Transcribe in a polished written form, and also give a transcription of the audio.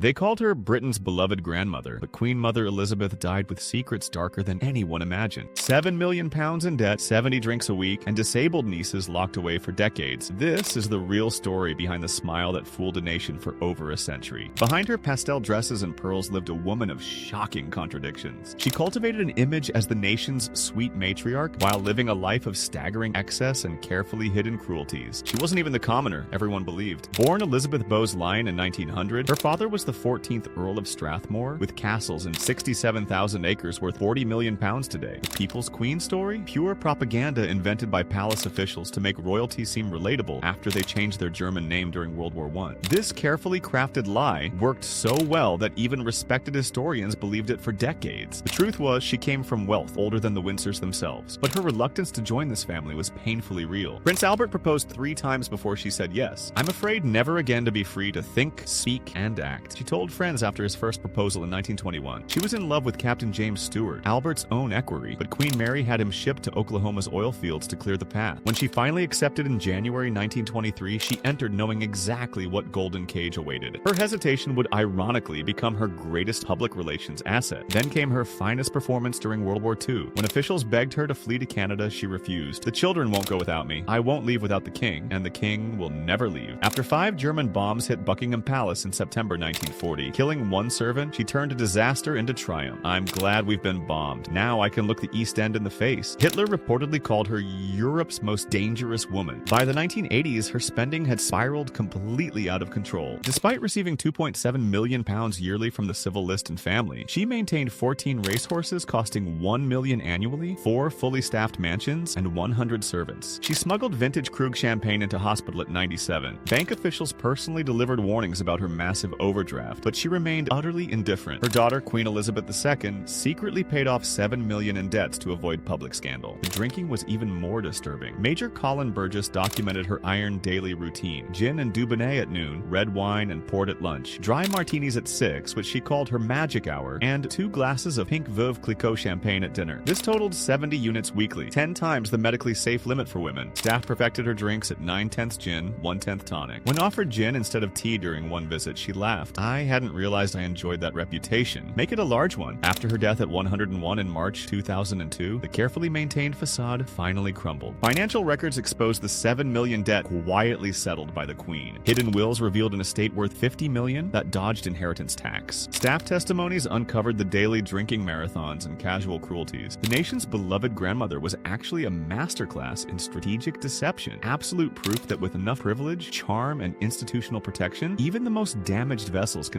They called her Britain's beloved grandmother, but Queen Mother Elizabeth died with secrets darker than anyone imagined. £7 million in debt, 70 drinks a week, and disabled nieces locked away for decades. This is the real story behind the smile that fooled a nation for over a century. Behind her pastel dresses and pearls lived a woman of shocking contradictions. She cultivated an image as the nation's sweet matriarch while living a life of staggering excess and carefully hidden cruelties. She wasn't even the commoner everyone believed. Born Elizabeth Bowes-Lyon in 1900, her father was the 14th Earl of Strathmore, with castles and 67,000 acres worth £40 million today. The People's Queen story? Pure propaganda invented by palace officials to make royalty seem relatable after they changed their German name during World War I. This carefully crafted lie worked so well that even respected historians believed it for decades. The truth was, she came from wealth older than the Windsors themselves, but her reluctance to join this family was painfully real. Prince Albert proposed 3 times before she said yes. "I'm afraid never again to be free to think, speak, and act," she told friends after his first proposal in 1921. She was in love with Captain James Stewart, Albert's own equerry, but Queen Mary had him shipped to Oklahoma's oil fields to clear the path. When she finally accepted in January 1923, she entered knowing exactly what golden cage awaited. Her hesitation would ironically become her greatest public relations asset. Then came her finest performance during World War II. When officials begged her to flee to Canada, she refused. "The children won't go without me. I won't leave without the king, and the king will never leave." After 5 German bombs hit Buckingham Palace in September 1940, killing 1 servant, she turned a disaster into triumph. "I'm glad we've been bombed. Now I can look the East End in the face." Hitler reportedly called her Europe's most dangerous woman. By the 1980s, her spending had spiraled completely out of control. Despite receiving £2.7 million yearly from the civil list and family, she maintained 14 racehorses costing $1 million annually, 4 fully staffed mansions, and 100 servants. She smuggled vintage Krug champagne into hospital at 97. Bank officials personally delivered warnings about her massive overdraft, but she remained utterly indifferent. Her daughter, Queen Elizabeth II, secretly paid off $7 million in debts to avoid public scandal. The drinking was even more disturbing. Major Colin Burgess documented her iron daily routine: gin and Dubonnet at noon, red wine and port at lunch, dry martinis at 6, which she called her magic hour, and 2 glasses of pink Veuve Clicquot champagne at dinner. This totaled 70 units weekly, 10 times the medically safe limit for women. Staff perfected her drinks at 9/10 gin, 1/10 tonic. When offered gin instead of tea during one visit, she laughed. "I hadn't realized I enjoyed that reputation. Make it a large one." After her death at 101 in March 2002, the carefully maintained facade finally crumbled. Financial records exposed the $7 million debt quietly settled by the Queen. Hidden wills revealed an estate worth $50 million that dodged inheritance tax. Staff testimonies uncovered the daily drinking marathons and casual cruelties. The nation's beloved grandmother was actually a masterclass in strategic deception, absolute proof that with enough privilege, charm, and institutional protection, even the most damaged vessels can